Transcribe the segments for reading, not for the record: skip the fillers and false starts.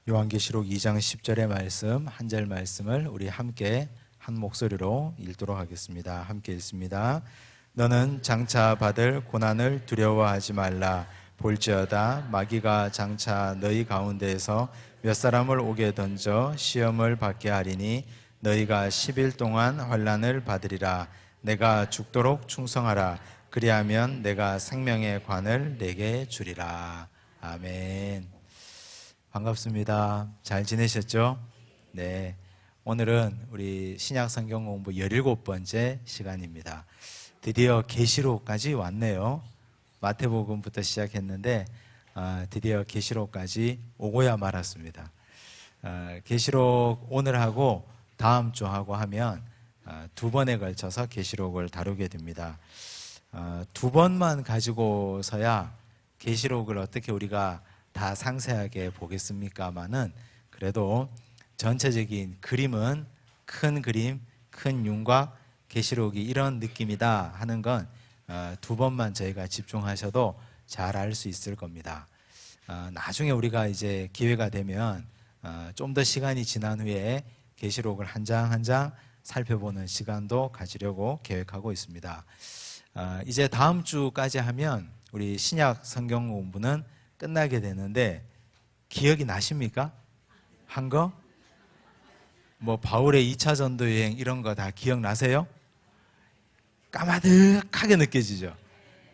요한계시록 2장 10절의 말씀, 한 절 말씀을 우리 함께 한 목소리로 읽도록 하겠습니다. 함께 읽습니다. 너는 장차 받을 고난을 두려워하지 말라. 볼지어다 마귀가 장차 너희 가운데에서 몇 사람을 오게 던져 시험을 받게 하리니 너희가 10일 동안 환난을 받으리라. 내가 죽도록 충성하라. 그리하면 내가 생명의 관을 내게 주리라. 아멘. 반갑습니다. 잘 지내셨죠? 네. 오늘은 우리 신약 성경 공부 17번째 시간입니다. 드디어 계시록까지 왔네요. 마태복음부터 시작했는데 드디어 계시록까지 오고야 말았습니다. 계시록 오늘 하고 다음 주 하고 하면 두 번에 걸쳐서 계시록을 다루게 됩니다. 두 번만 가지고서야 계시록을 어떻게 우리가 다 상세하게 보겠습니까마는 그래도 전체적인 그림은 큰 그림, 큰 윤곽, 계시록이 이런 느낌이다 하는 건 두 번만 저희가 집중하셔도 잘 알 수 있을 겁니다. 나중에 우리가 이제 기회가 되면 좀 더 시간이 지난 후에 계시록을 한 장 한 장 살펴보는 시간도 가지려고 계획하고 있습니다. 이제 다음 주까지 하면 우리 신약 성경 공부는 끝나게 되는데 기억이 나십니까? 한 거? 뭐 바울의 2차 전도 여행 이런 거 다 기억나세요? 까마득하게 느껴지죠?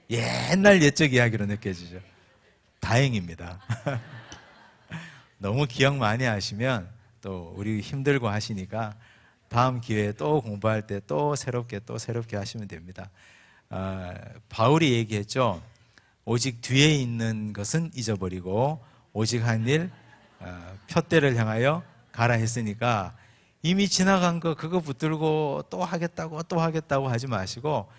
옛날 옛적 이야기로 느껴지죠? 다행입니다. 너무 기억 많이 하시면 또 우리 힘들고 하시니까 다음 기회에 또 공부할 때 또 새롭게 하시면 됩니다. 바울이 얘기했죠. 오직 뒤에 있는 것은 잊어버리고 오직 한 일 표대를 향하여 가라 했으니까 이미 지나간 거 그거 붙들고 또 하겠다고 하지 마시고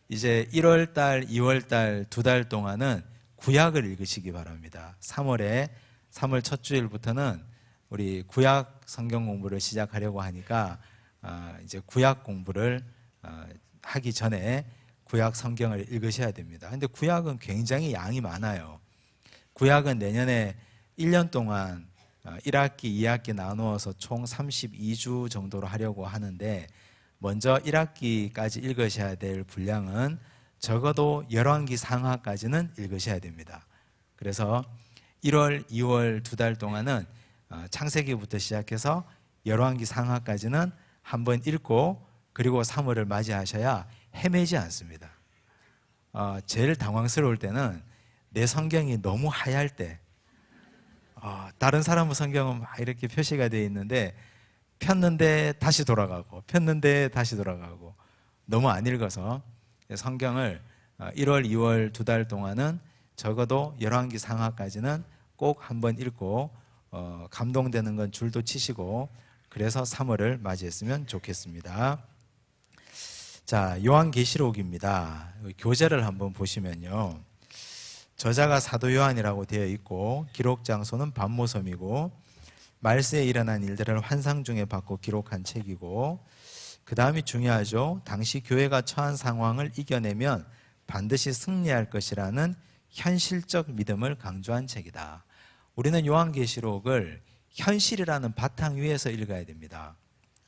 이제 1월달, 2월달 두 달 동안은 구약을 읽으시기 바랍니다. 3월 첫 주일부터는 우리 구약 성경 공부를 시작하려고 하니까 이제 구약 공부를 하기 전에 구약 성경을 읽으셔야 됩니다. 근데 구약은 굉장히 양이 많아요. 구약은 내년에 1년 동안 1학기, 2학기 나누어서 총 32주 정도로 하려고 하는데 먼저 1학기까지 읽으셔야 될 분량은 적어도 열왕기 상하까지는 읽으셔야 됩니다. 그래서 1월, 2월 두 달 동안은 창세기부터 시작해서 열왕기 상하까지는 한번 읽고 그리고 3월을 맞이하셔야 헤매지 않습니다. 제일 당황스러울 때는 내 성경이 너무 하얄 때 다른 사람의 성경은 막 이렇게 표시가 되어 있는데 폈는데 다시 돌아가고 너무 안 읽어서 성경을 1월, 2월 두 달 동안은 적어도 열왕기 상하까지는 꼭 한번 읽고 감동되는 건 줄도 치시고 그래서 3월을 맞이했으면 좋겠습니다. 자, 요한계시록입니다. 교재를 한번 보시면요. 저자가 사도 요한이라고 되어 있고 기록 장소는 반모섬이고 말세에 일어난 일들을 환상 중에 받고 기록한 책이고 그 다음이 중요하죠. 당시 교회가 처한 상황을 이겨내면 반드시 승리할 것이라는 현실적 믿음을 강조한 책이다. 우리는 요한계시록을 현실이라는 바탕 위에서 읽어야 됩니다.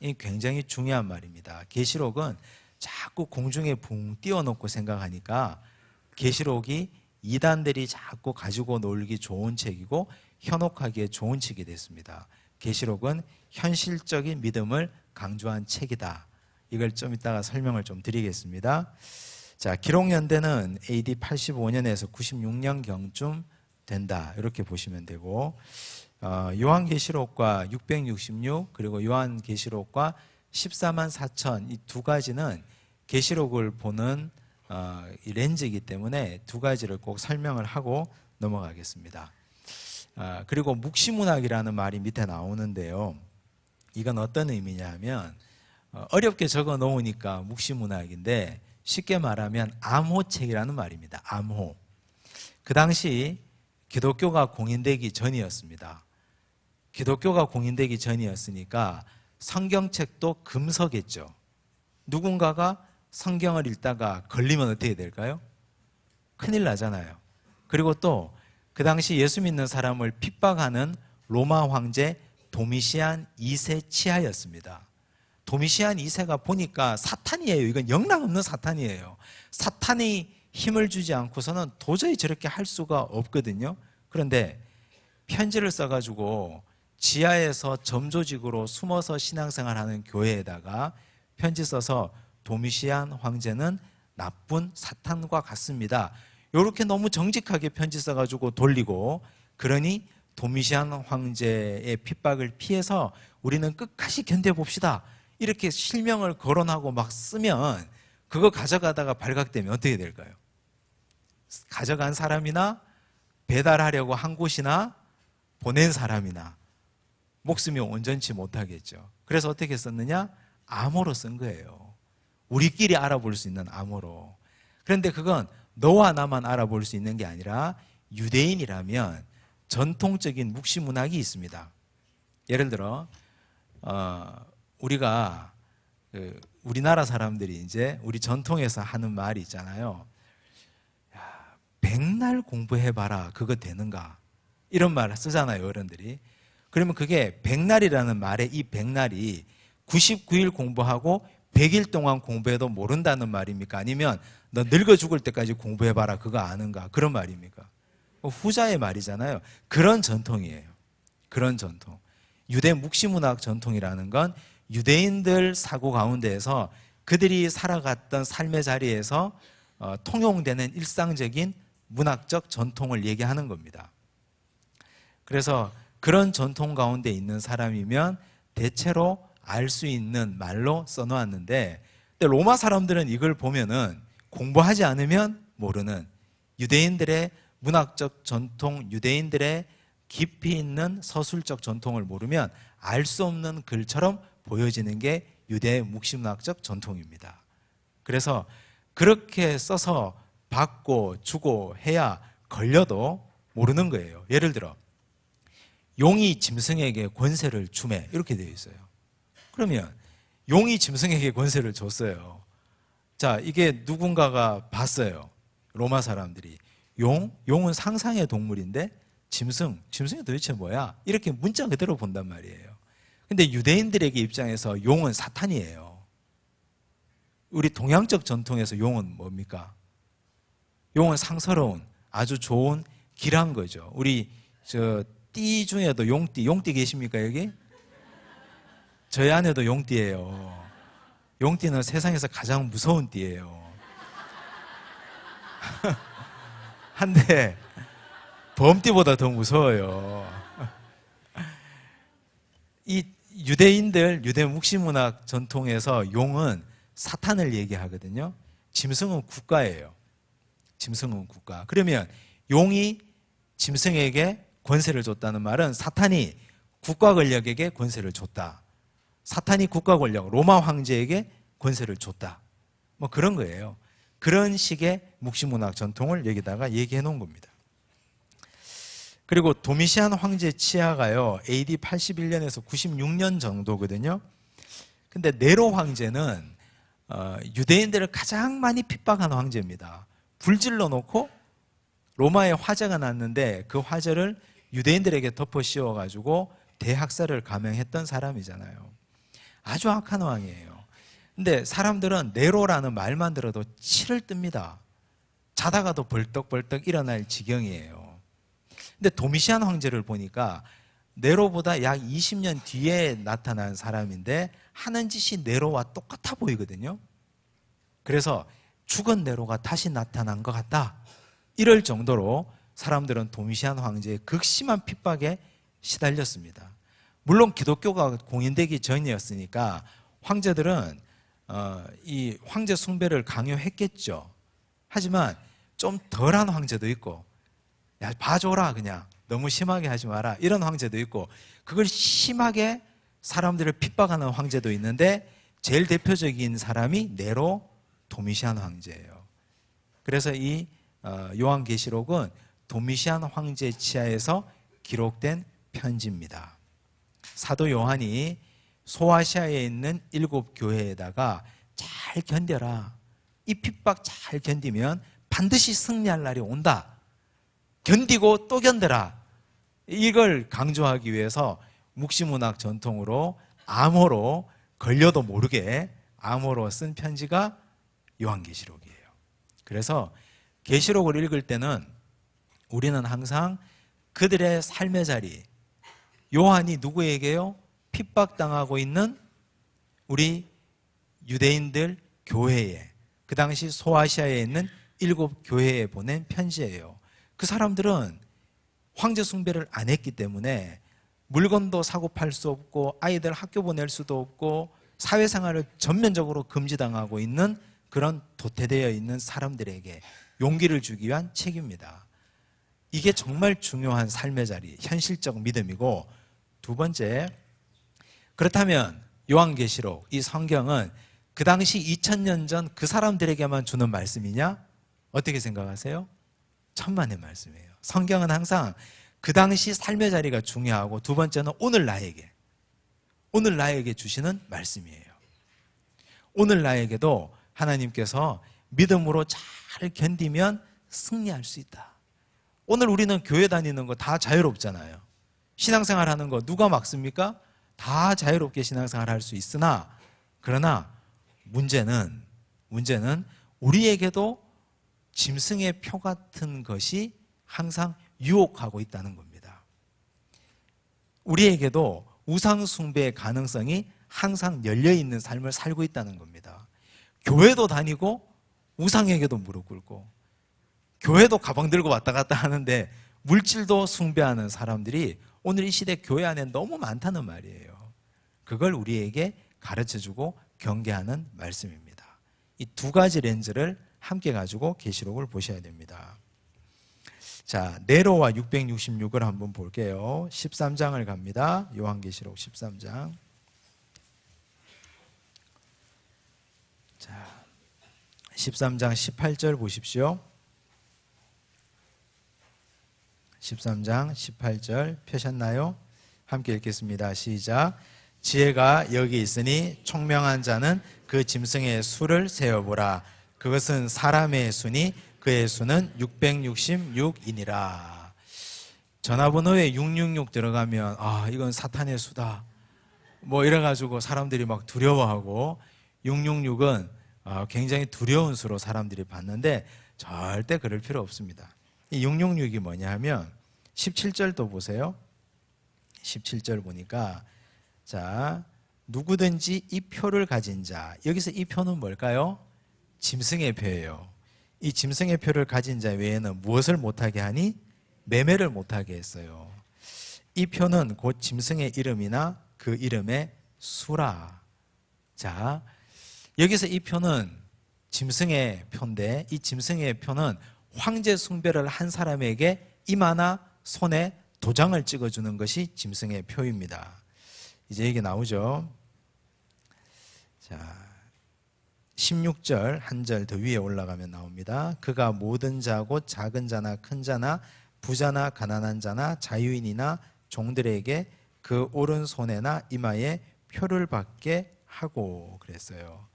이 굉장히 중요한 말입니다. 계시록은 자꾸 공중에 붕 띄워놓고 생각하니까 계시록이 이단들이 자꾸 가지고 놀기 좋은 책이고 현혹하기에 좋은 책이 됐습니다. 계시록은 현실적인 믿음을 강조한 책이다. 이걸 좀 이따가 설명을 좀 드리겠습니다. 자, 기록 연대는 AD 85년에서 96년경쯤 된다. 이렇게 보시면 되고 요한계시록과 666 그리고 요한계시록과 14만 4천 이 두 가지는 계시록을 보는 이 렌즈이기 때문에 두 가지를 꼭 설명을 하고 넘어가겠습니다. 그리고 묵시문학이라는 말이 밑에 나오는데요. 이건 어떤 의미냐 하면 어렵게 적어 놓으니까 묵시문학인데 쉽게 말하면 암호책이라는 말입니다. 암호. 그 당시 기독교가 공인되기 전이었습니다. 기독교가 공인되기 전이었으니까 성경책도 금서겠죠. 누군가가 성경을 읽다가 걸리면 어떻게 될까요? 큰일 나잖아요. 그리고 또 그 당시 예수 믿는 사람을 핍박하는 로마 황제 도미시안 2세 치하였습니다. 도미시안 2세가 보니까 사탄이에요. 이건 영락없는 사탄이에요. 사탄이 힘을 주지 않고서는 도저히 저렇게 할 수가 없거든요. 그런데 편지를 써가지고 지하에서 점조직으로 숨어서 신앙생활하는 교회에다가 편지 써서 도미시안 황제는 나쁜 사탄과 같습니다. 이렇게 너무 정직하게 편지 써가지고 돌리고, 그러니 도미시안 황제의 핍박을 피해서 우리는 끝까지 견뎌봅시다, 이렇게 실명을 거론하고 막 쓰면 그거 가져가다가 발각되면 어떻게 될까요? 가져간 사람이나 배달하려고 한 곳이나 보낸 사람이나 목숨이 온전치 못하겠죠. 그래서 어떻게 썼느냐? 암호로 쓴 거예요. 우리끼리 알아볼 수 있는 암호로. 그런데 그건 너와 나만 알아볼 수 있는 게 아니라 유대인이라면 전통적인 묵시문학이 있습니다. 예를 들어 우리가 우리나라 사람들이 이제 우리 전통에서 하는 말이 있잖아요. 야, 백날 공부해봐라, 그거 되는가? 이런 말 쓰잖아요, 어른들이. 그러면 그게 백날이라는 말에 이 백날이 99일 공부하고 100일 동안 공부해도 모른다는 말입니까? 아니면 너 늙어 죽을 때까지 공부해봐라, 그거 아는가? 그런 말입니까? 후자의 말이잖아요. 그런 전통이에요. 그런 전통. 유대 묵시문학 전통이라는 건 유대인들 사고 가운데에서 그들이 살아갔던 삶의 자리에서 통용되는 일상적인 문학적 전통을 얘기하는 겁니다. 그래서 그런 전통 가운데 있는 사람이면 대체로 알 수 있는 말로 써놓았는데, 근데 로마 사람들은 이걸 보면은 공부하지 않으면 모르는 유대인들의 문학적 전통, 유대인들의 깊이 있는 서술적 전통을 모르면 알 수 없는 글처럼 보여지는 게 유대의 묵시문학적 전통입니다. 그래서 그렇게 써서 받고 주고 해야 걸려도 모르는 거예요. 예를 들어 용이 짐승에게 권세를 주매, 이렇게 되어 있어요. 그러면 용이 짐승에게 권세를 줬어요. 자, 이게 누군가가 봤어요. 로마 사람들이. 용은 상상의 동물인데 짐승이 도대체 뭐야? 이렇게 문자 그대로 본단 말이에요. 근데 유대인들에게 입장에서 용은 사탄이에요. 우리 동양적 전통에서 용은 뭡니까? 용은 상스러운, 아주 좋은 길한 거죠. 우리 띠 중에도 용띠 계십니까, 여기? 저희 아내도 용띠예요. 용띠는 세상에서 가장 무서운 띠예요. 한데 범띠보다 더 무서워요. 이 유대인들, 유대 묵시문학 전통에서 용은 사탄을 얘기하거든요. 짐승은 국가예요. 짐승은 국가. 그러면 용이 짐승에게 권세를 줬다는 말은 사탄이 국가 권력에게 권세를 줬다. 사탄이 국가 권력, 로마 황제에게 권세를 줬다. 뭐 그런 거예요. 그런 식의 묵시문학 전통을 여기다가 얘기해 놓은 겁니다. 그리고 도미시안 황제 치하가요, AD 81년에서 96년 정도거든요. 근데 네로 황제는 유대인들을 가장 많이 핍박한 황제입니다. 불질러 놓고 로마에 화재가 났는데 그 화재를 유대인들에게 덮어 씌워가지고 대학살을 감행했던 사람이잖아요. 아주 악한 왕이에요. 근데 사람들은 네로라는 말만 들어도 치를 뜹니다. 자다가도 벌떡벌떡 일어날 지경이에요. 근데 도미시안 황제를 보니까 네로보다 약 20년 뒤에 나타난 사람인데 하는 짓이 네로와 똑같아 보이거든요. 그래서 죽은 네로가 다시 나타난 것 같다, 이럴 정도로 사람들은 도미시안 황제의 극심한 핍박에 시달렸습니다. 물론 기독교가 공인되기 전이었으니까 황제들은 이 황제 숭배를 강요했겠죠. 하지만 좀 덜한 황제도 있고, 야, 봐줘라, 그냥 너무 심하게 하지 마라, 이런 황제도 있고, 그걸 심하게 사람들을 핍박하는 황제도 있는데 제일 대표적인 사람이 네로 도미시안 황제예요. 그래서 이 요한계시록은 도미시안 황제 치하에서 기록된 편지입니다. 사도 요한이 소아시아에 있는 7교회에다가 잘 견뎌라, 이 핍박 잘 견디면 반드시 승리할 날이 온다, 견디고 또 견뎌라, 이걸 강조하기 위해서 묵시문학 전통으로 암호로 걸려도 모르게 암호로 쓴 편지가 요한계시록이에요. 그래서 계시록을 읽을 때는 우리는 항상 그들의 삶의 자리, 요한이 누구에게요? 핍박당하고 있는 우리 유대인들 교회에, 그 당시 소아시아에 있는 7 교회에 보낸 편지예요. 그 사람들은 황제 숭배를 안 했기 때문에 물건도 사고 팔 수 없고 아이들 학교 보낼 수도 없고 사회생활을 전면적으로 금지당하고 있는 그런 도태되어 있는 사람들에게 용기를 주기 위한 책입니다. 이게 정말 중요한 삶의 자리, 현실적 믿음이고, 두 번째, 그렇다면 요한계시록, 이 성경은 그 당시 2000년 전 그 사람들에게만 주는 말씀이냐? 어떻게 생각하세요? 천만의 말씀이에요. 성경은 항상 그 당시 삶의 자리가 중요하고, 두 번째는 오늘 나에게 주시는 말씀이에요. 오늘 나에게도 하나님께서 믿음으로 잘 견디면 승리할 수 있다. 오늘 우리는 교회 다니는 거 다 자유롭잖아요. 신앙생활 하는 거 누가 막습니까? 다 자유롭게 신앙생활 할 수 있으나, 그러나 문제는 우리에게도 짐승의 표 같은 것이 항상 유혹하고 있다는 겁니다. 우리에게도 우상 숭배의 가능성이 항상 열려있는 삶을 살고 있다는 겁니다. 교회도 다니고 우상에게도 무릎 꿇고 교회도 가방 들고 왔다 갔다 하는데 물질도 숭배하는 사람들이 오늘 이 시대 교회 안에 너무 많다는 말이에요. 그걸 우리에게 가르쳐주고 경계하는 말씀입니다. 이 두 가지 렌즈를 함께 가지고 계시록을 보셔야 됩니다. 자, 네로와 666을 한번 볼게요. 13장을 갑니다. 요한계시록 13장. 자, 13장 18절 보십시오. 13장 18절 펴셨나요? 함께 읽겠습니다. 시작. 지혜가 여기 있으니 총명한 자는 그 짐승의 수를 세어보라. 그것은 사람의 수니 그의 수는 666이니라. 전화번호에 666 들어가면 이건 사탄의 수다 뭐 이래가지고 사람들이 막 두려워하고, 666은 굉장히 두려운 수로 사람들이 봤는데 절대 그럴 필요 없습니다. 이 666이 뭐냐 하면 17절도 보세요. 17절 보니까, 자, 누구든지 이 표를 가진 자, 여기서 이 표는 뭘까요? 짐승의 표예요. 이 짐승의 표를 가진 자 외에는 무엇을 못하게 하니? 매매를 못하게 했어요. 이 표는 곧 짐승의 이름이나 그 이름의 수라. 자, 여기서 이 표는 짐승의 표인데, 이 짐승의 표는 황제 숭배를 한 사람에게 이마나 손에 도장을 찍어주는 것이 짐승의 표입니다. 이제 얘기 나오죠. 자, 16절 한 절 더 위에 올라가면 나옵니다. 그가 모든 자 곧 작은 자나 큰 자나 부자나 가난한 자나 자유인이나 종들에게 그 오른손에나 이마에 표를 받게 하고 그랬어요.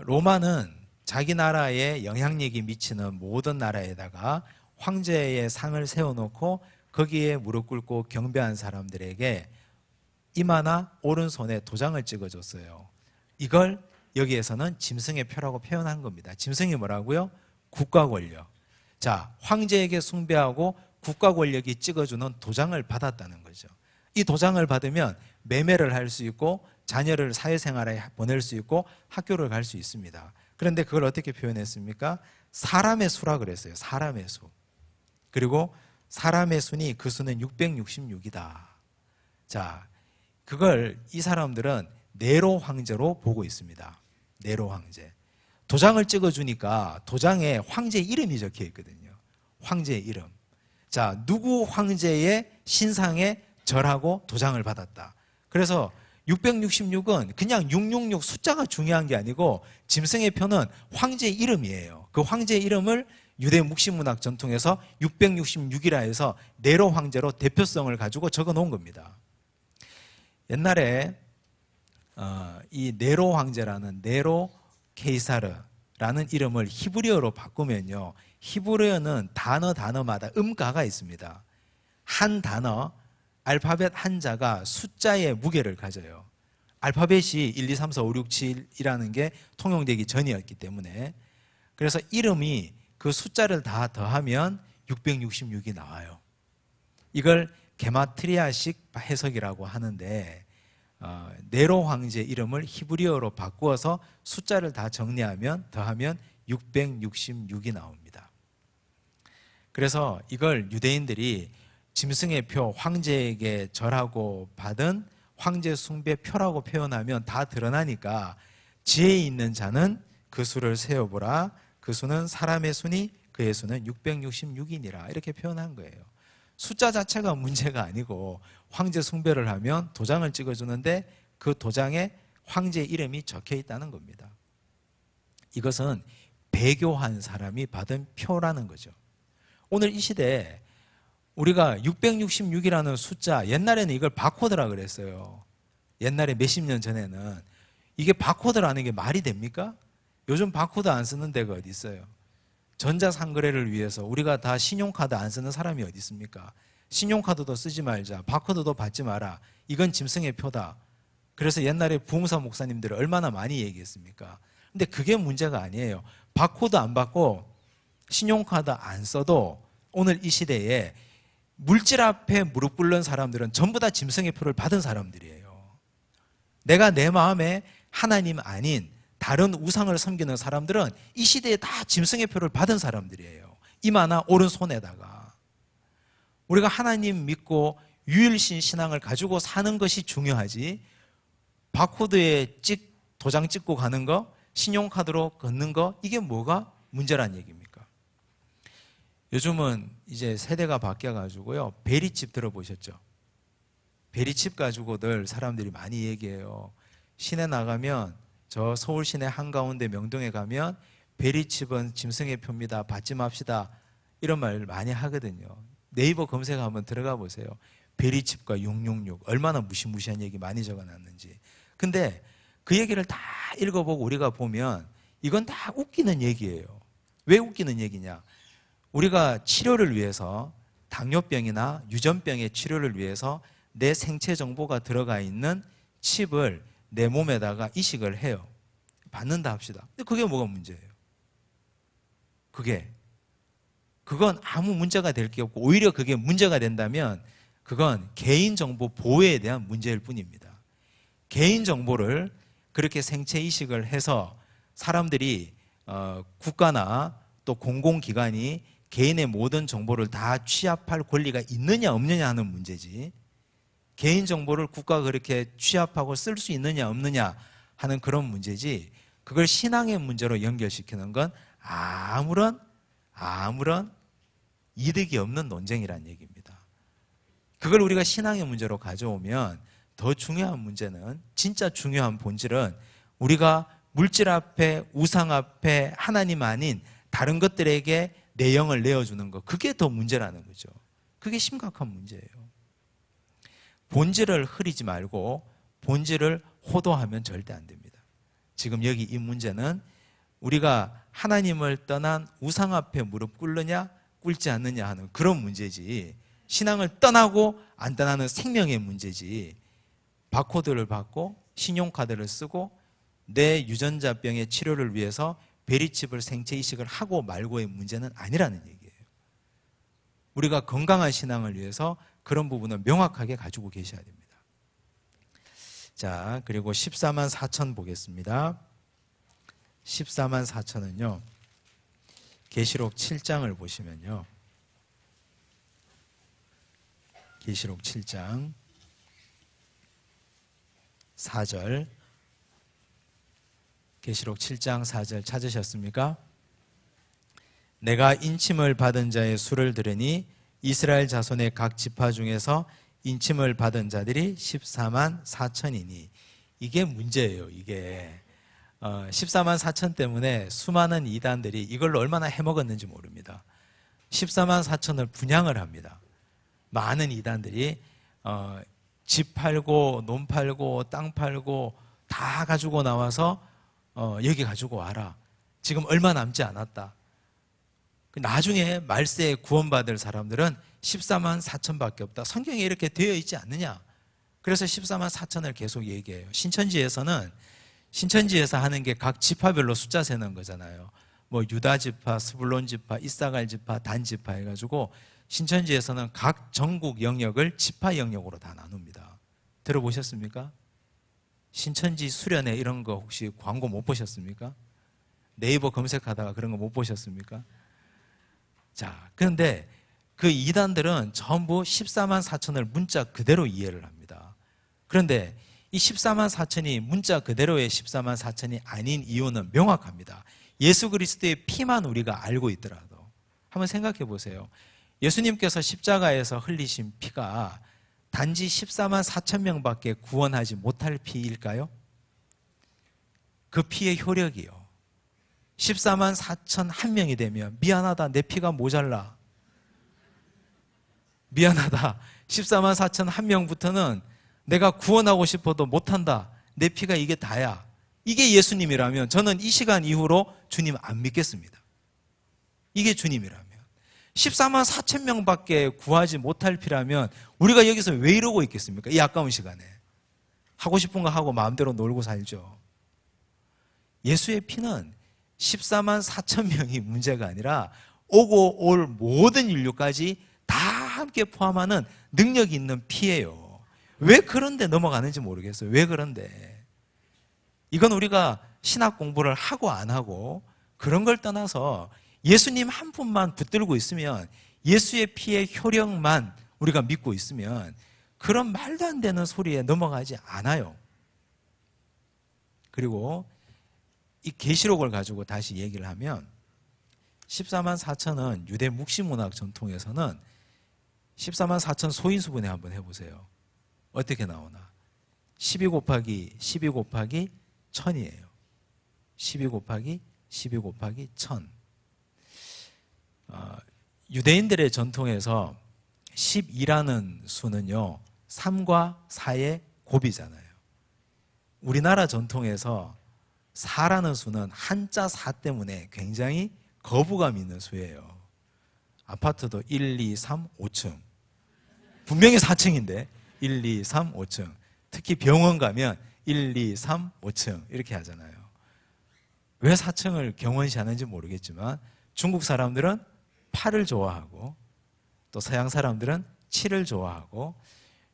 로마는 자기 나라에 영향력이 미치는 모든 나라에다가 황제의 상을 세워놓고 거기에 무릎 꿇고 경배한 사람들에게 이마나 오른손에 도장을 찍어줬어요. 이걸 여기에서는 짐승의 표라고 표현한 겁니다. 짐승이 뭐라고요? 국가 권력. 자, 황제에게 숭배하고 국가 권력이 찍어주는 도장을 받았다는 거죠. 이 도장을 받으면 매매를 할 수 있고 자녀를 사회생활에 보낼 수 있고 학교를 갈 수 있습니다. 그런데 그걸 어떻게 표현했습니까? 사람의 수라 그랬어요. 사람의 수. 그리고 사람의 수니 그 수는 666이다. 자, 그걸 이 사람들은 네로 황제로 보고 있습니다. 네로 황제. 도장을 찍어주니까 도장에 황제의 이름이 적혀 있거든요. 황제의 이름. 자, 누구 황제의 신상에 절하고 도장을 받았다. 그래서 666은 그냥 666 숫자가 중요한 게 아니고 짐승의 표는 황제의 이름이에요. 그 황제의 이름을 유대 묵시문학 전통에서 666이라 해서 네로 황제로 대표성을 가지고 적어 놓은 겁니다. 옛날에 이 네로 황제라는 네로 케이사르라는 이름을 히브리어로 바꾸면요, 히브리어는 단어마다 음가가 있습니다. 한 단어, 알파벳 한자가 숫자의 무게를 가져요. 알파벳이 1, 2, 3, 4, 5, 6, 7이라는 게 통용되기 전이었기 때문에, 그래서 이름이 그 숫자를 다 더하면 666이 나와요. 이걸 게마트리아식 해석이라고 하는데, 네로 황제 이름을 히브리어로 바꾸어서 숫자를 다 정리하면 더하면 666이 나옵니다. 그래서 이걸 유대인들이 짐승의 표, 황제에게 절하고 받은 황제 숭배 표라고 표현하면 다 드러나니까 지혜 있는 자는 그 수를 세어보라. 그 수는 사람의 수니 그의 수는 666이니라. 이렇게 표현한 거예요. 숫자 자체가 문제가 아니고 황제 숭배를 하면 도장을 찍어주는데 그 도장에 황제 이름이 적혀 있다는 겁니다. 이것은 배교한 사람이 받은 표라는 거죠. 오늘 이 시대에 우리가 666이라는 숫자, 옛날에는 이걸 바코드라 그랬어요. 옛날에 몇십 년 전에는. 이게 바코드라는 게 말이 됩니까? 요즘 바코드 안 쓰는 데가 어디 있어요? 전자상거래를 위해서 우리가 다 신용카드 안 쓰는 사람이 어디 있습니까? 신용카드도 쓰지 말자, 바코드도 받지 마라, 이건 짐승의 표다. 그래서 옛날에 부흥사 목사님들이 얼마나 많이 얘기했습니까? 근데 그게 문제가 아니에요. 바코드 안 받고 신용카드 안 써도 오늘 이 시대에 물질 앞에 무릎 꿇는 사람들은 전부 다 짐승의 표를 받은 사람들이에요. 내가 내 마음에 하나님 아닌 다른 우상을 섬기는 사람들은 이 시대에 다 짐승의 표를 받은 사람들이에요. 이마나 오른손에다가. 우리가 하나님 믿고 유일신 신앙을 가지고 사는 것이 중요하지, 바코드에 도장 찍고 가는 거, 신용카드로 걷는 거, 이게 뭐가 문제란 얘기입니까? 요즘은 이제 세대가 바뀌어가지고요, 베리칩 들어보셨죠? 베리칩 가지고들 사람들이 많이 얘기해요. 시내 나가면, 저 서울 시내 한가운데 명동에 가면 베리칩은 짐승의 표입니다, 받지 맙시다, 이런 말 많이 하거든요. 네이버 검색 한번 들어가 보세요. 베리칩과 666 얼마나 무시무시한 얘기 많이 적어놨는지. 근데 그 얘기를 다 읽어보고 우리가 보면 이건 다 웃기는 얘기예요. 왜 웃기는 얘기냐? 우리가 치료를 위해서, 당뇨병이나 유전병의 치료를 위해서 내 생체 정보가 들어가 있는 칩을 내 몸에다가 이식을 해요. 받는다 합시다. 근데 그게 뭐가 문제예요? 그건 아무 문제가 될 게 없고, 오히려 그게 문제가 된다면 그건 개인정보 보호에 대한 문제일 뿐입니다. 개인정보를 그렇게 생체 이식을 해서 사람들이 국가나 또 공공기관이 개인의 모든 정보를 다 취합할 권리가 있느냐 없느냐 하는 문제지, 개인정보를 국가가 그렇게 취합하고 쓸 수 있느냐 없느냐 하는 그런 문제지, 그걸 신앙의 문제로 연결시키는 건 아무런 이득이 없는 논쟁이란 얘기입니다. 그걸 우리가 신앙의 문제로 가져오면 더 중요한 문제는, 진짜 중요한 본질은 우리가 물질 앞에, 우상 앞에 하나님 아닌 다른 것들에게 내 영을 내어주는 것, 그게 더 문제라는 거죠. 그게 심각한 문제예요. 본질을 흐리지 말고 본질을 호도하면 절대 안 됩니다. 지금 여기 이 문제는 우리가 하나님을 떠난 우상 앞에 무릎 꿇느냐 꿇지 않느냐 하는 그런 문제지, 신앙을 떠나고 안 떠나는 생명의 문제지, 바코드를 받고 신용카드를 쓰고 내 유전자병의 치료를 위해서 베리칩을 생체 이식을 하고 말고의 문제는 아니라는 얘기예요. 우리가 건강한 신앙을 위해서 그런 부분을 명확하게 가지고 계셔야 됩니다. 자, 그리고 14만 4천 보겠습니다. 14만 4천은요, 계시록 7장을 보시면요, 계시록 7장 4절, 계시록 7장 4절 찾으셨습니까? 내가 인침을 받은 자의 수를 들으니 이스라엘 자손의 각 지파 중에서 인침을 받은 자들이 14만 4천이니, 이게 문제예요. 이게 14만 4천 때문에 수많은 이단들이 이걸로 얼마나 해먹었는지 모릅니다. 14만 4천을 분양을 합니다. 많은 이단들이 집 팔고 논 팔고 땅 팔고 다 가지고 나와서 여기 가지고 와라, 지금 얼마 남지 않았다. 나중에 말세에 구원받을 사람들은 14만 4천밖에 없다. 성경에 이렇게 되어 있지 않느냐? 그래서 14만 4천을 계속 얘기해요. 신천지에서 하는 게 각 지파별로 숫자 세는 거잖아요. 뭐 유다 지파, 스불론 지파, 이사갈 지파, 단 지파 해가지고 신천지에서는 각 전국 영역을 지파 영역으로 다 나눕니다. 들어보셨습니까? 신천지 수련회 이런 거 혹시 광고 못 보셨습니까? 네이버 검색하다가 그런 거 못 보셨습니까? 자, 그런데 그 이단들은 전부 14만 4천을 문자 그대로 이해를 합니다. 그런데 이 14만 4천이 문자 그대로의 14만 4천이 아닌 이유는 명확합니다. 예수 그리스도의 피만 우리가 알고 있더라도 한번 생각해 보세요. 예수님께서 십자가에서 흘리신 피가 단지 14만 4천 명밖에 구원하지 못할 피일까요? 그 피의 효력이요. 14만 4천 한 명이 되면 미안하다, 내 피가 모자라. 미안하다, 14만 4천 한 명부터는 내가 구원하고 싶어도 못한다. 내 피가 이게 다야. 이게 예수님이라면 저는 이 시간 이후로 주님 안 믿겠습니다. 이게 주님이라면. 14만 4천 명밖에 구하지 못할 피라면 우리가 여기서 왜 이러고 있겠습니까? 이 아까운 시간에. 하고 싶은 거 하고 마음대로 놀고 살죠. 예수의 피는 14만 4천 명이 문제가 아니라 오고 올 모든 인류까지 다 함께 포함하는 능력이 있는 피예요. 왜 그런데 넘어가는지 모르겠어요. 왜 그런데. 이건 우리가 신학 공부를 하고 안 하고 그런 걸 떠나서 예수님 한 분만 붙들고 있으면, 예수의 피의 효력만 우리가 믿고 있으면 그런 말도 안 되는 소리에 넘어가지 않아요. 그리고 이 계시록을 가지고 다시 얘기를 하면 14만 4천은 유대 묵시문학 전통에서는 14만 4천 소인수분해 한번 해보세요. 어떻게 나오나? 12 곱하기 12 곱하기 1000이에요. 12 곱하기 12 곱하기 1000. 유대인들의 전통에서 12라는 수는요 3과 4의 곱이잖아요. 우리나라 전통에서 4라는 수는 한자 4 때문에 굉장히 거부감 있는 수예요. 아파트도 1, 2, 3, 5층. 분명히 4층인데 1, 2, 3, 5층. 특히 병원 가면 1, 2, 3, 5층 이렇게 하잖아요. 왜 4층을 경원시 하는지 모르겠지만 중국 사람들은 8을 좋아하고 또 서양 사람들은 7을 좋아하고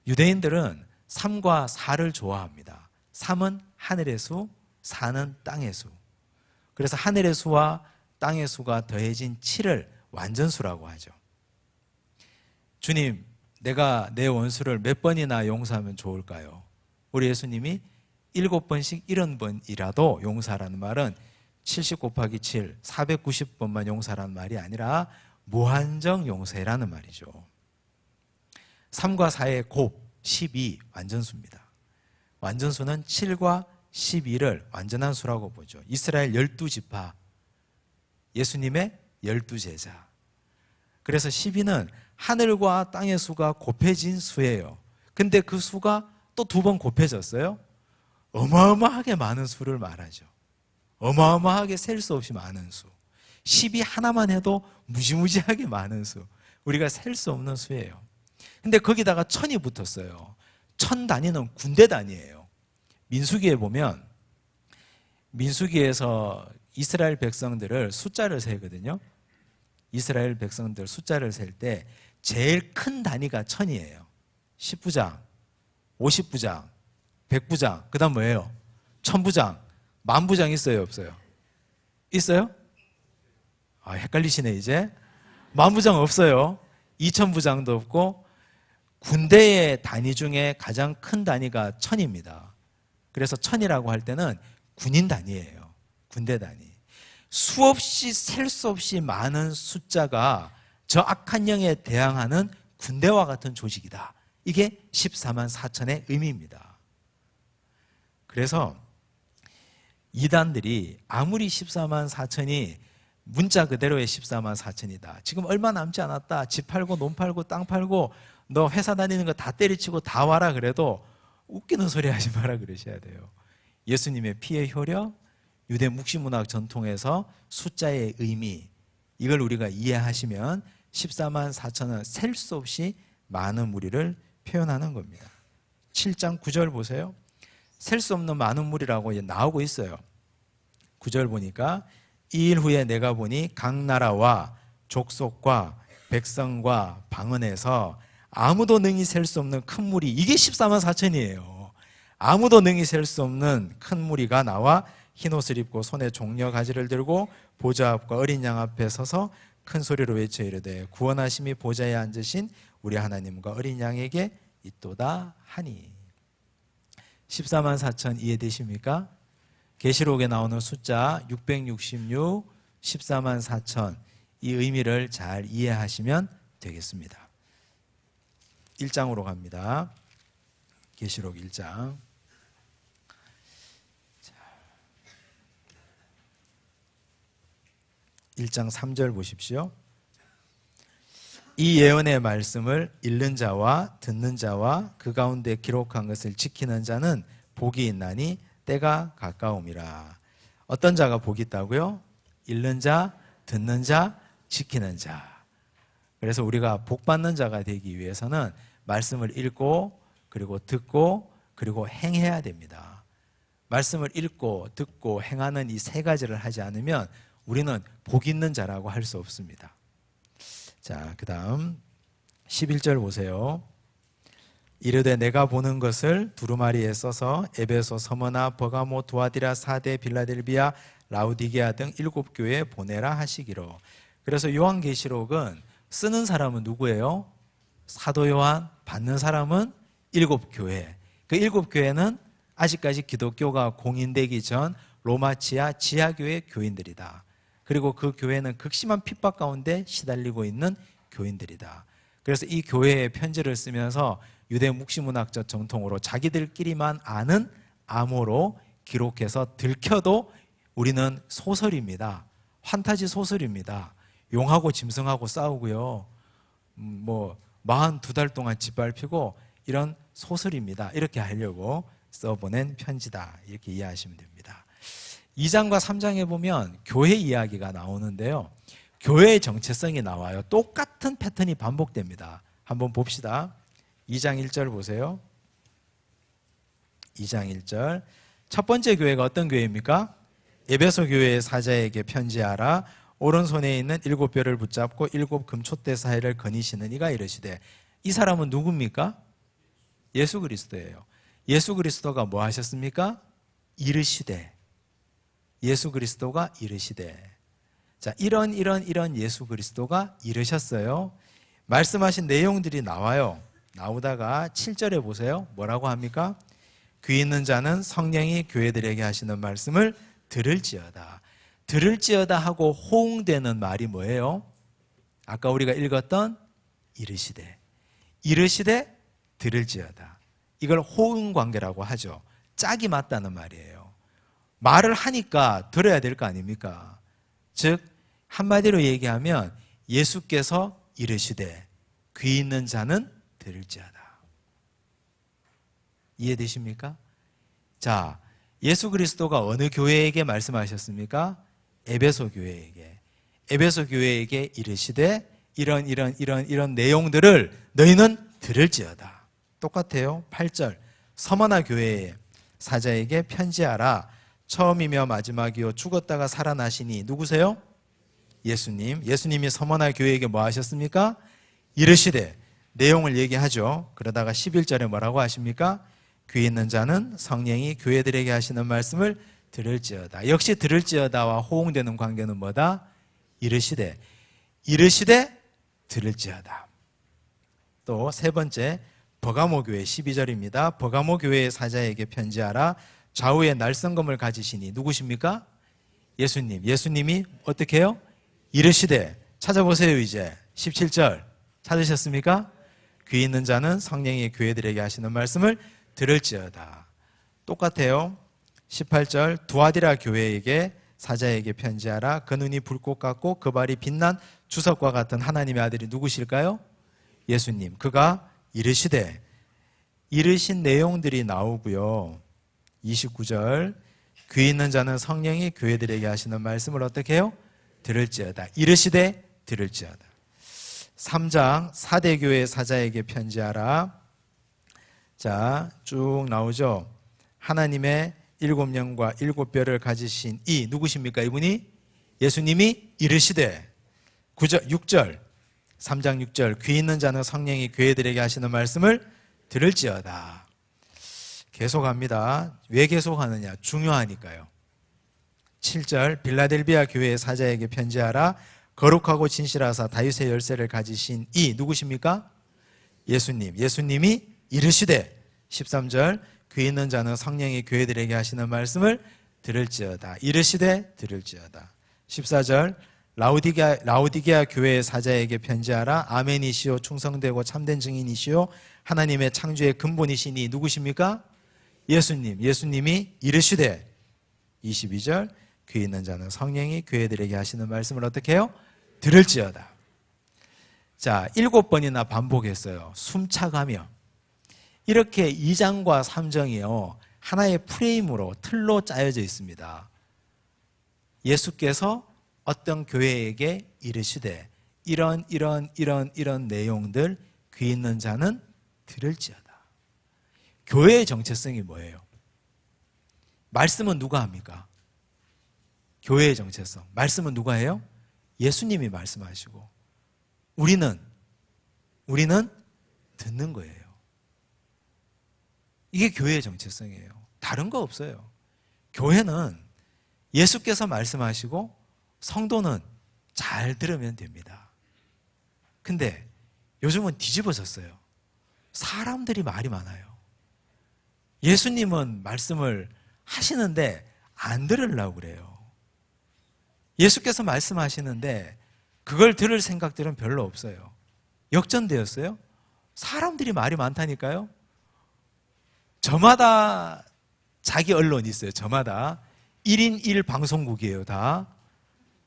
유대인들은 3과 4를 좋아합니다. 3은 하늘의 수, 4는 땅의 수. 그래서 하늘의 수와 땅의 수가 더해진 7을 완전수라고 하죠. 주님, 내가 내 원수를 몇 번이나 용서하면 좋을까요? 우리 예수님이 7번씩 70번이라도 용서하라는 말은 70 곱하기 7, 490번만 용서하라는 말이 아니라 무한정 용서라는 말이죠. 3과 4의 곱, 12, 완전수입니다. 완전수는 7과 12를 완전한 수라고 보죠. 이스라엘 12지파, 예수님의 12제자. 그래서 12는 하늘과 땅의 수가 곱해진 수예요. 근데 그 수가 또 2번 곱해졌어요. 어마어마하게 많은 수를 말하죠. 어마어마하게 셀 수 없이 많은 수. 10이 하나만 해도 무지무지하게 많은 수. 우리가 셀 수 없는 수예요. 근데 거기다가 1000이 붙었어요. 1000 단위는 군대 단위예요. 민수기에 보면 민수기에서 이스라엘 백성들을 숫자를 세거든요. 이스라엘 백성들 숫자를 셀 때 제일 큰 단위가 1000이에요. 10부장, 50부장, 100부장, 그 다음 뭐예요? 1000부장, 10,000부장 있어요, 없어요? 있어요? 아, 헷갈리시네 이제. 10,000부장 없어요. 2,000부장도 없고 군대의 단위 중에 가장 큰 단위가 1000입니다. 그래서 1000이라고 할 때는 군인 단위예요. 군대 단위. 수없이 셀 수 없이 많은 숫자가 저 악한 영에 대항하는 군대와 같은 조직이다. 이게 14만 4천의 의미입니다. 그래서 이단들이 아무리 14만 4천이 문자 그대로의 14만 4천이다. 지금 얼마 남지 않았다. 집 팔고 논 팔고 땅 팔고 너 회사 다니는 거 다 때려치고 다 와라 그래도 웃기는 소리 하지 마라 그러셔야 돼요. 예수님의 피의 효력, 유대 묵시문학 전통에서 숫자의 의미, 이걸 우리가 이해하시면 14만 4천은 셀 수 없이 많은 무리를 표현하는 겁니다. 7장 9절 보세요. 셀 수 없는 많은 무리라고 나오고 있어요. 9절 보니까 이 일 후에 내가 보니 각 나라와 족속과 백성과 방언에서 아무도 능히 셀 수 없는 큰 무리, 이게 14만 4천이에요. 아무도 능히 셀 수 없는 큰 무리가 나와 흰옷을 입고 손에 종려 가지를 들고 보좌 앞과 어린 양 앞에 서서 큰 소리로 외쳐 이르되 구원하심이 보좌에 앉으신 우리 하나님과 어린 양에게 있도다 하니. 14만 4천 이해되십니까? 계시록에 나오는 숫자 666, 14만 4천, 이 의미를 잘 이해하시면 되겠습니다. 1장으로 갑니다. 계시록 1장. 1장 3절 보십시오. 이 예언의 말씀을 읽는 자와 듣는 자와 그 가운데 기록한 것을 지키는 자는 복이 있나니 때가 가까움이라. 어떤 자가 복이 있다고요? 읽는 자, 듣는 자, 지키는 자. 그래서 우리가 복 받는 자가 되기 위해서는 말씀을 읽고 그리고 듣고 그리고 행해야 됩니다. 말씀을 읽고 듣고 행하는 이 세 가지를 하지 않으면 우리는 복 있는 자라고 할 수 없습니다. 자, 그 다음 11절 보세요. 이르되 내가 보는 것을 두루마리에 써서 에베소, 서머나, 버가모, 두아디라, 사데, 빌라델비아, 라우디게아 등 7교회에 보내라 하시기로. 그래서 요한계시록은 쓰는 사람은 누구예요? 사도 요한, 받는 사람은 7교회. 그 7교회는 아직까지 기독교가 공인되기 전 로마 지하교회 교인들이다. 그리고 그 교회는 극심한 핍박 가운데 시달리고 있는 교인들이다. 그래서 이 교회에 편지를 쓰면서 유대 묵시문학적 정통으로 자기들끼리만 아는 암호로 기록해서 들켜도 우리는 소설입니다. 환타지 소설입니다. 용하고 짐승하고 싸우고요. 42달 동안 짓밟히고 이런 소설입니다. 이렇게 하려고 써보낸 편지다. 이렇게 이해하시면 됩니다. 2장과 3장에 보면 교회 이야기가 나오는데요. 교회의 정체성이 나와요. 똑같은 패턴이 반복됩니다. 한번 봅시다. 2장 1절 보세요. 2장 1절. 첫 번째 교회가 어떤 교회입니까? 에베소 교회의 사자에게 편지하라. 오른손에 있는 7뼈를 붙잡고 7 금촛대 사이를 거니시는 이가 이르시되. 이 사람은 누굽니까? 예수 그리스도예요. 예수 그리스도가 뭐 하셨습니까? 이르시되. 예수 그리스도가 이르시되. 자, 이런 예수 그리스도가 이르셨어요. 말씀하신 내용들이 나와요. 나오다가 7절에 보세요. 뭐라고 합니까? 귀 있는 자는 성령이 교회들에게 하시는 말씀을 들을지어다. 들을지어다 하고 호응되는 말이 뭐예요? 아까 우리가 읽었던 이르시되. 이르시되 들을지어다. 이걸 호응 관계라고 하죠. 짝이 맞다는 말이에요. 말을 하니까 들어야 될 거 아닙니까? 즉 한마디로 얘기하면 예수께서 이르시되 귀 있는 자는 들을지어다. 이해되십니까? 자, 예수 그리스도가 어느 교회에게 말씀하셨습니까? 에베소 교회에게. 에베소 교회에게 이르시되 이런 내용들을 너희는 들을지어다. 똑같아요. 8절. 서머나 교회의 사자에게 편지하라. 처음이며 마지막이요 죽었다가 살아나시니. 누구세요? 예수님. 예수님이 서머나 교회에게 뭐 하셨습니까? 이르시되. 내용을 얘기하죠. 그러다가 11절에 뭐라고 하십니까? 귀 있는 자는 성령이 교회들에게 하시는 말씀을 들을지어다. 역시 들을지어다와 호응되는 관계는 뭐다? 이르시되. 이르시되 들을지어다. 또 세 번째, 버가모 교회 12절입니다. 버가모 교회의 사자에게 편지하라. 좌우에 날성검을 가지시니. 누구십니까? 예수님. 예수님이 어떻게 해요? 이르시되. 찾아보세요. 이제 17절 찾으셨습니까? 귀 있는 자는 성령이 교회들에게 하시는 말씀을 들을지어다. 똑같아요. 18절. 두아디라 교회에게 사자에게 편지하라. 그 눈이 불꽃 같고 그 발이 빛난 주석과 같은 하나님의 아들이 누구실까요? 예수님. 그가 이르시되. 이르신 내용들이 나오고요. 29절. 귀 있는 자는 성령이 교회들에게 하시는 말씀을 어떻게 해요? 들을지어다. 이르시되 들을지어다. 3장 사대교회 사자에게 편지하라. 자, 쭉 나오죠. 하나님의 7영과 7뼈를 가지신 이 누구십니까? 이분이 예수님이 이르시되 6절 3장 6절 귀 있는 자는 성령이 교회들에게 하시는 말씀을 들을지어다. 계속합니다. 왜 계속하느냐? 중요하니까요. 7절 빌라델비아 교회의 사자에게 편지하라. 거룩하고 진실하사 다윗의 열쇠를 가지신 이 누구십니까? 예수님. 예수님이 이르시되 13절 귀 있는 자는 성령이 교회들에게 하시는 말씀을 들을지어다. 이르시되 들을지어다. 14절 라우디게아 교회의 사자에게 편지하라. 아멘이시오 충성되고 참된 증인이시오 하나님의 창조의 근본이시니 누구십니까? 예수님. 예수님이 이르시되 22절 귀 있는 자는 성령이 교회들에게 하시는 말씀을 어떻게 해요? 들을지어다. 자, 7번이나 반복했어요. 숨차가며. 이렇게 2장과 3장이요 하나의 프레임으로 틀로 짜여져 있습니다. 예수께서 어떤 교회에게 이르시되 이런 내용들 귀 있는 자는 들을지어다. 교회의 정체성이 뭐예요? 말씀은 누가 합니까? 교회의 정체성. 말씀은 누가 해요? 예수님이 말씀하시고 우리는 듣는 거예요. 이게 교회의 정체성이에요. 다른 거 없어요. 교회는 예수께서 말씀하시고 성도는 잘 들으면 됩니다. 근데 요즘은 뒤집어졌어요. 사람들이 말이 많아요. 예수님은 말씀을 하시는데 안 들으려고 그래요. 예수께서 말씀하시는데 그걸 들을 생각들은 별로 없어요. 역전되었어요. 사람들이 말이 많다니까요. 저마다 자기 언론이 있어요. 저마다 1인 1 방송국이에요. 다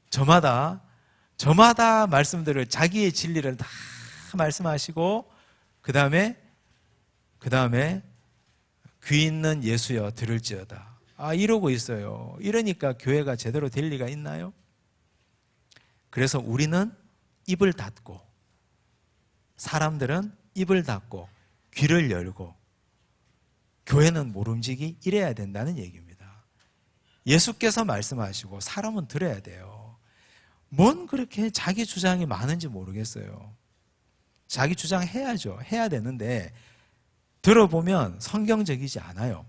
저마다 말씀들을 자기의 진리를 다 말씀하시고 그 다음에 귀 있는 예수여 들을지어다. 이러고 있어요. 이러니까 교회가 제대로 될 리가 있나요? 그래서 우리는 입을 닫고 사람들은 입을 닫고 귀를 열고 교회는 모름지기 이래야 된다는 얘기입니다. 예수께서 말씀하시고 사람은 들어야 돼요. 뭔 그렇게 자기 주장이 많은지 모르겠어요. 자기 주장 해야죠. 해야 되는데 들어보면 성경적이지 않아요.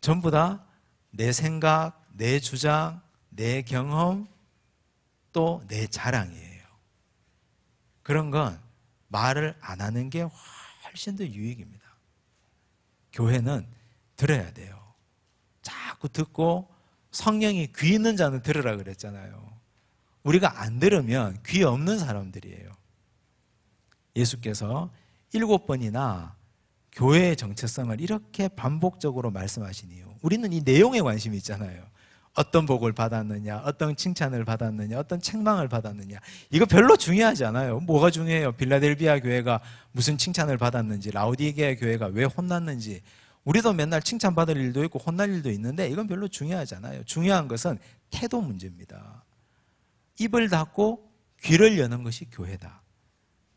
전부 다 내 생각, 내 주장, 내 경험, 또 내 자랑이에요. 그런 건 말을 안 하는 게 훨씬 더 유익입니다. 교회는 들어야 돼요. 자꾸 듣고 성령이 귀 있는 자는 들으라 그랬잖아요. 우리가 안 들으면 귀 없는 사람들이에요. 예수께서 7번이나 교회의 정체성을 이렇게 반복적으로 말씀하신 이유, 우리는 이 내용에 관심이 있잖아요. 어떤 복을 받았느냐, 어떤 칭찬을 받았느냐, 어떤 책망을 받았느냐, 이거 별로 중요하지 않아요. 뭐가 중요해요? 빌라델비아 교회가 무슨 칭찬을 받았는지, 라우디게아 교회가 왜 혼났는지. 우리도 맨날 칭찬받을 일도 있고 혼날 일도 있는데 이건 별로 중요하지 않아요. 중요한 것은 태도 문제입니다. 입을 닫고 귀를 여는 것이 교회다.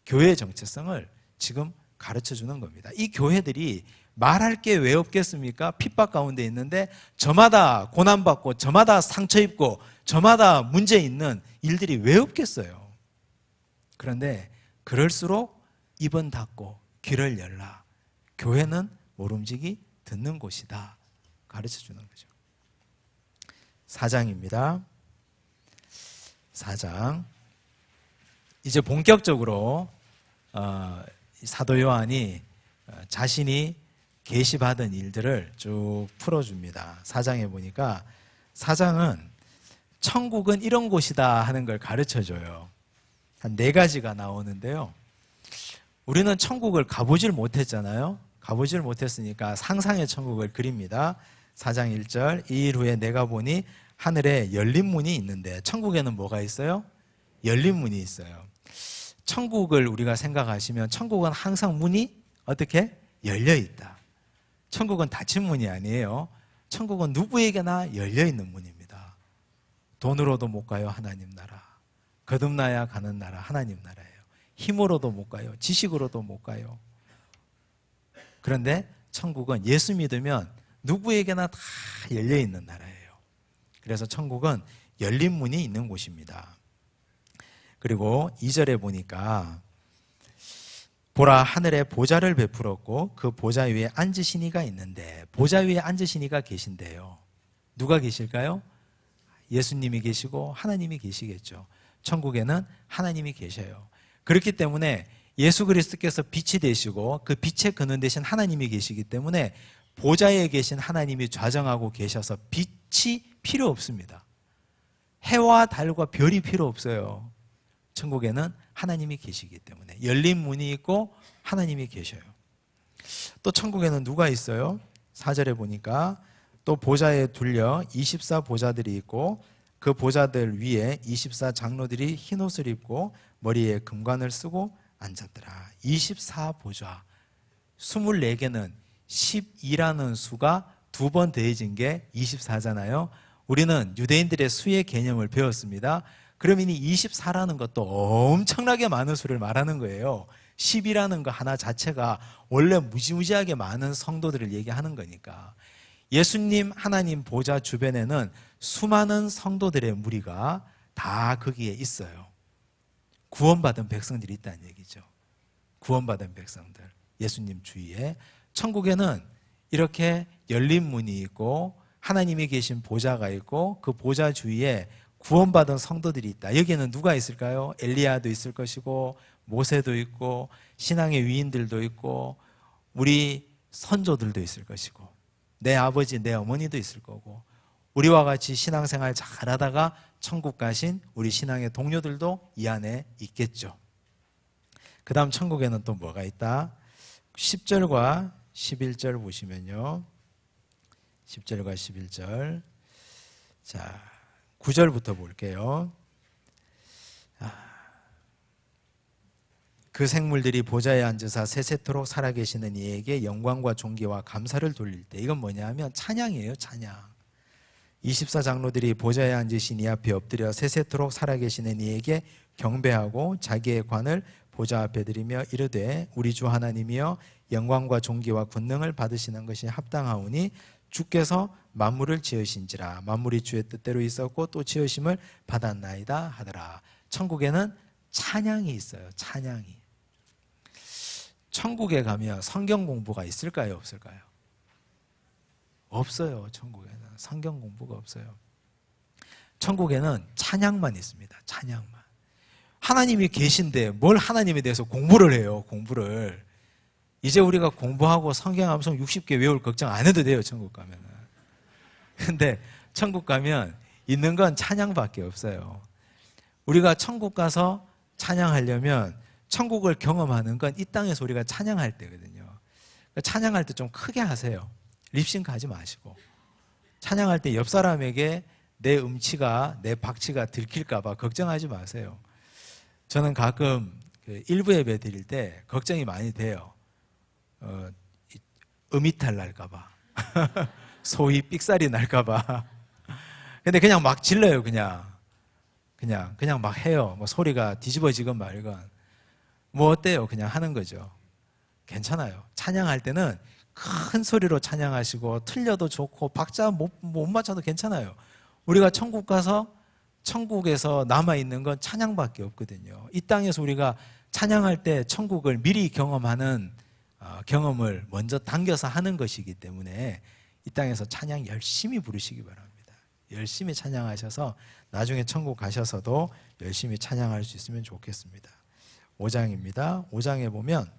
교회의 정체성을 지금 가르쳐주는 겁니다. 이 교회들이 말할 게 왜 없겠습니까? 핍박 가운데 있는데 저마다 고난받고 저마다 상처 입고 저마다 문제 있는 일들이 왜 없겠어요? 그런데 그럴수록 입은 닫고 귀를 열라. 교회는 모름지기 듣는 곳이다. 가르쳐주는 거죠. 4장입니다. 4장. 이제 본격적으로 사도 요한이 자신이 계시받은 일들을 쭉 풀어줍니다. 4장에 보니까 4장은 천국은 이런 곳이다 하는 걸 가르쳐줘요. 한 4가지가 나오는데요. 우리는 천국을 가보질 못했잖아요. 가보질 못했으니까 상상의 천국을 그립니다. 4장 1절 이 일 후에 내가 보니 하늘에 열린 문이 있는데, 천국에는 뭐가 있어요? 열린 문이 있어요. 천국을 우리가 생각하시면 천국은 항상 문이 어떻게? 열려있다. 천국은 닫힌 문이 아니에요. 천국은 누구에게나 열려있는 문입니다. 돈으로도 못 가요, 하나님 나라. 거듭나야 가는 나라, 하나님 나라예요. 힘으로도 못 가요. 지식으로도 못 가요. 그런데 천국은 예수 믿으면 누구에게나 다 열려있는 나라예요. 그래서 천국은 열린 문이 있는 곳입니다. 그리고 2절에 보니까 보라, 하늘에 보좌를 베풀었고 그 보좌 위에 앉으신 이가 있는데, 보좌 위에 앉으신 이가 계신데요. 누가 계실까요? 예수님이 계시고 하나님이 계시겠죠. 천국에는 하나님이 계셔요. 그렇기 때문에 예수 그리스도께서 빛이 되시고 그 빛의 근원 되신 하나님이 계시기 때문에 보좌에 계신 하나님이 좌정하고 계셔서 빛이 필요 없습니다. 해와 달과 별이 필요 없어요. 천국에는 하나님이 계시기 때문에 열린 문이 있고 하나님이 계셔요. 또 천국에는 누가 있어요? 4절에 보니까 또 보좌에 둘려 24보좌들이 있고 그 보좌들 위에 24장로들이 흰옷을 입고 머리에 금관을 쓰고 앉았더라. 24보좌 24개는 12라는 수가 두 번 더해진 게 24잖아요. 우리는 유대인들의 수의 개념을 배웠습니다. 그러면 이 24라는 것도 엄청나게 많은 수를 말하는 거예요. 10이라는 거 하나 자체가 원래 무지무지하게 많은 성도들을 얘기하는 거니까. 예수님 하나님 보좌 주변에는 수많은 성도들의 무리가 다 거기에 있어요. 구원받은 백성들이 있다는 얘기죠. 구원받은 백성들, 예수님 주위에. 천국에는 이렇게 열린 문이 있고 하나님이 계신 보좌가 있고 그 보좌 주위에 구원받은 성도들이 있다. 여기에는 누가 있을까요? 엘리야도 있을 것이고 모세도 있고 신앙의 위인들도 있고 우리 선조들도 있을 것이고 내 아버지 내 어머니도 있을 거고 우리와 같이 신앙생활 잘하다가 천국 가신 우리 신앙의 동료들도 이 안에 있겠죠. 그 다음 천국에는 또 뭐가 있다? 10절과 11절 보시면요, 10절과 11절. 자, 9절부터 볼게요. 그 생물들이 보좌에 앉으사 세세토록 살아계시는 이에게 영광과 존귀와 감사를 돌릴 때, 이건 뭐냐면 찬양이에요. 찬양. 24장로들이 보좌에 앉으신 이 앞에 엎드려 세세토록 살아계시는 이에게 경배하고 자기의 관을 보좌 앞에 드리며 이르되 우리 주 하나님이여 영광과 존귀와 권능을 받으시는 것이 합당하오니 주께서 만물을 지으신지라 만물이 주의 뜻대로 있었고 또 지으심을 받았나이다 하더라. 천국에는 찬양이 있어요. 찬양이. 천국에 가면 성경 공부가 있을까요? 없을까요? 없어요. 천국에는 성경 공부가 없어요. 천국에는 찬양만 있습니다. 찬양만. 하나님이 계신데 뭘 하나님에 대해서 공부를 해요. 공부를. 이제 우리가 공부하고 성경 암송 60개 외울 걱정 안 해도 돼요. 천국 가면은. 근데 천국 가면 있는 건 찬양밖에 없어요. 우리가 천국 가서 찬양하려면 천국을 경험하는 건 이 땅에서 우리가 찬양할 때거든요. 찬양할 때 좀 크게 하세요. 립싱크 하지 마시고. 찬양할 때 옆 사람에게 내 음치가, 내 박치가 들킬까 봐 걱정하지 마세요. 저는 가끔 일부 예배 드릴 때 걱정이 많이 돼요. 음이탈 날까 봐. 소위 삑살이 날까 봐. 근데 그냥 막 질러요. 그냥 막 해요. 뭐 소리가 뒤집어지건 말건. 뭐 어때요? 그냥 하는 거죠. 괜찮아요. 찬양할 때는 큰 소리로 찬양하시고 틀려도 좋고 박자 못 맞춰도 괜찮아요. 우리가 천국 가서 천국에서 남아있는 건 찬양밖에 없거든요. 이 땅에서 우리가 찬양할 때 천국을 미리 경험하는 경험을 먼저 당겨서 하는 것이기 때문에 이 땅에서 찬양 열심히 부르시기 바랍니다. 열심히 찬양하셔서 나중에 천국 가셔서도 열심히 찬양할 수 있으면 좋겠습니다. 5장입니다. 5장에 보면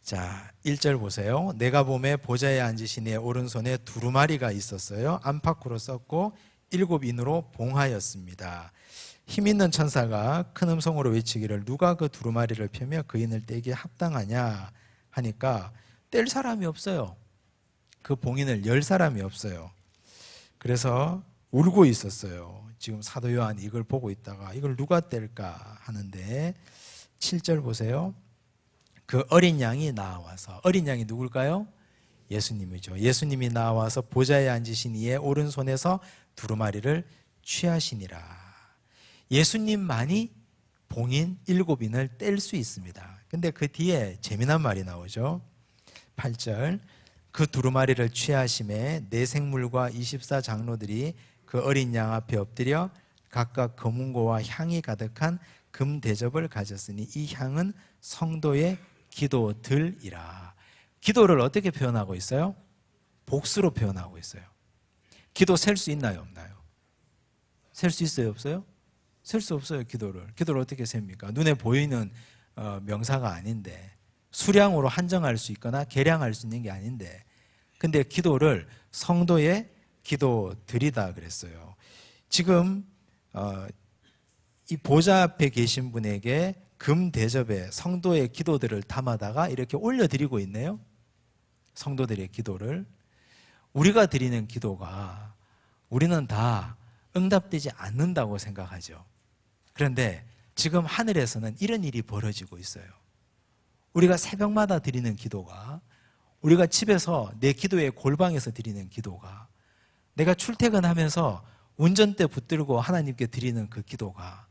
자 1절 보세요. 내가 보매 보좌에 앉으신 이의 오른손에 두루마리가 있었어요. 안팎으로 썼고 7인으로 봉하였습니다. 힘있는 천사가 큰 음성으로 외치기를 누가 그 두루마리를 펴며 그 인을 떼기에 합당하냐 하니까 뗄 사람이 없어요. 그 봉인을 열 사람이 없어요. 그래서 울고 있었어요. 지금 사도 요한이 이걸 보고 있다가 이걸 누가 뗄까 하는데 7절 보세요. 그 어린 양이 나와서, 어린 양이 누굴까요? 예수님이죠. 예수님이 나와서 보좌에 앉으신 이의 오른손에서 두루마리를 취하시니라. 예수님만이 봉인 7인을 뗄 수 있습니다. 근데 그 뒤에 재미난 말이 나오죠. 8절, 그 두루마리를 취하심에 네 생물과 24장로들이 그 어린 양 앞에 엎드려 각각 검은고와 향이 가득한 금 대접을 가졌으니 이 향은 성도의 기도들이라. 기도를 어떻게 표현하고 있어요? 복수로 표현하고 있어요. 기도 셀 수 있나요, 없나요? 셀 수 있어요, 없어요? 셀 수 없어요. 기도를 어떻게 셉니까? 눈에 보이는 명사가 아닌데, 수량으로 한정할 수 있거나 계량할 수 있는 게 아닌데, 근데 기도를 성도의 기도들이다 그랬어요. 지금 이 보좌 앞에 계신 분에게 금 대접에 성도의 기도들을 담아다가 이렇게 올려드리고 있네요. 성도들의 기도를. 우리가 드리는 기도가 우리는 다 응답되지 않는다고 생각하죠. 그런데 지금 하늘에서는 이런 일이 벌어지고 있어요. 우리가 새벽마다 드리는 기도가, 우리가 집에서 내 기도의 골방에서 드리는 기도가, 내가 출퇴근하면서 운전대 붙들고 하나님께 드리는 그 기도가,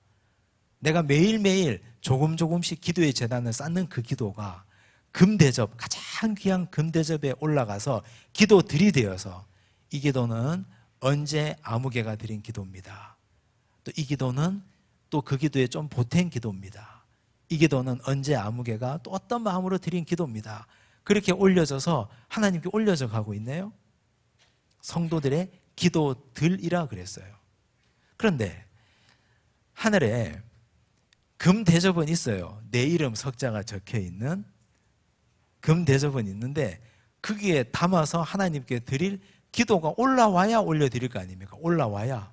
내가 매일매일 조금씩 기도의 제단을 쌓는 그 기도가 금대접, 가장 귀한 금대접에 올라가서 기도들이 되어서, 이 기도는 언제 아무개가 드린 기도입니다. 또 이 기도는 또 그 기도에 좀 보탠 기도입니다. 이 기도는 언제 아무개가 또 어떤 마음으로 드린 기도입니다. 그렇게 올려져서 하나님께 올려져 가고 있네요. 성도들의 기도들이라 그랬어요. 그런데 하늘에 금 대접은 있어요. 내 이름 석자가 적혀 있는 금 대접은 있는데, 거기에 담아서 하나님께 드릴 기도가 올라와야 올려드릴 거 아닙니까? 올라와야.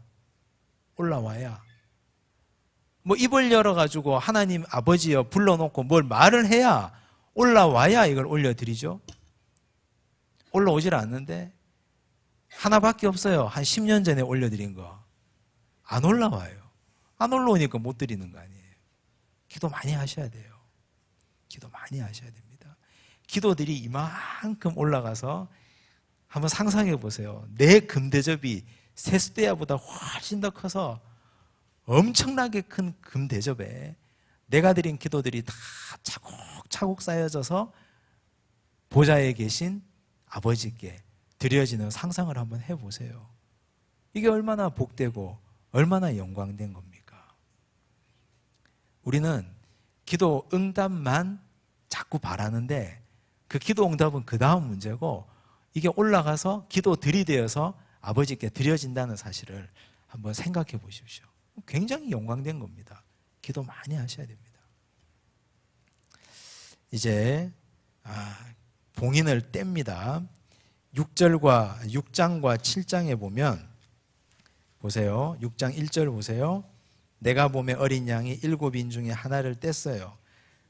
뭐 입을 열어가지고 하나님 아버지여 불러놓고 뭘 말을 해야, 올라와야 이걸 올려드리죠. 올라오질 않는데 하나밖에 없어요. 한 10년 전에 올려드린 거. 안 올라와요. 안 올라오니까 못 드리는 거 아니에요. 기도 많이 하셔야 돼요. 기도 많이 하셔야 됩니다. 기도들이 이만큼 올라가서 한번 상상해 보세요. 내 금대접이 세스대야보다 훨씬 더 커서 엄청나게 큰 금대접에 내가 드린 기도들이 다 차곡차곡 쌓여져서 보좌에 계신 아버지께 드려지는 상상을 한번 해보세요. 이게 얼마나 복되고 얼마나 영광된 겁니까? 우리는 기도 응답만 자꾸 바라는데, 그 기도 응답은 그 다음 문제고, 이게 올라가서 기도들이 되어서 아버지께 드려진다는 사실을 한번 생각해 보십시오. 굉장히 영광된 겁니다. 기도 많이 하셔야 됩니다. 이제 봉인을 뗍니다. 6장과 7장에 보면 보세요. 6장 1절 보세요. 내가 봄에 어린 양이 7인 중에 하나를 뗐어요.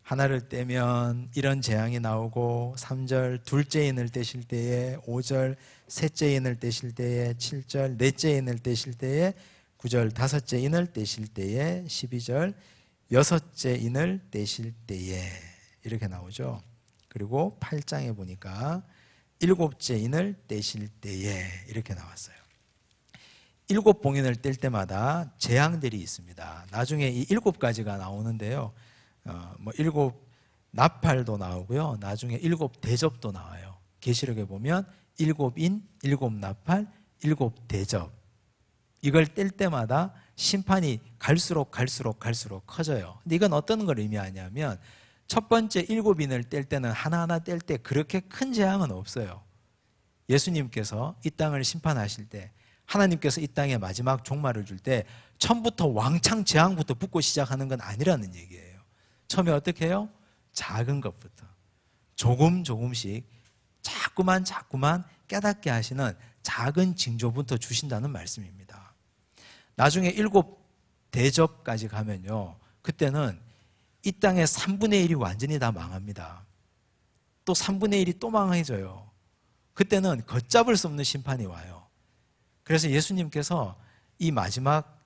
하나를 떼면 이런 재앙이 나오고, 3절 둘째 인을 떼실 때에, 5절 셋째 인을 떼실 때에, 7절 넷째 인을 떼실 때에, 9절 다섯째 인을 떼실 때에, 12절 여섯째 인을 떼실 때에, 이렇게 나오죠. 그리고 8장에 보니까 일곱째 인을 떼실 때에, 이렇게 나왔어요. 7봉인을 뗄 때마다 재앙들이 있습니다. 나중에 이 7가지가 나오는데요. 7 나팔도 나오고요. 나중에 7 대접도 나와요. 계시록에 보면 7인, 7 나팔, 7 대접. 이걸 뗄 때마다 심판이 갈수록 커져요. 근데 이건 어떤 걸 의미하냐면, 첫 번째 7인을 뗄 때는 하나하나 뗄 때 그렇게 큰 재앙은 없어요. 예수님께서 이 땅을 심판하실 때, 하나님께서 이 땅에 마지막 종말을 줄 때 처음부터 왕창 재앙부터 붙고 시작하는 건 아니라는 얘기예요. 처음에 어떻게 해요? 작은 것부터 조금씩 자꾸만 깨닫게 하시는 작은 징조부터 주신다는 말씀입니다. 나중에 7 대접까지 가면요, 그때는 이 땅의 3분의 1이 완전히 다 망합니다. 또 3분의 1이 또 망해져요. 그때는 걷잡을 수 없는 심판이 와요. 그래서 예수님께서 이 마지막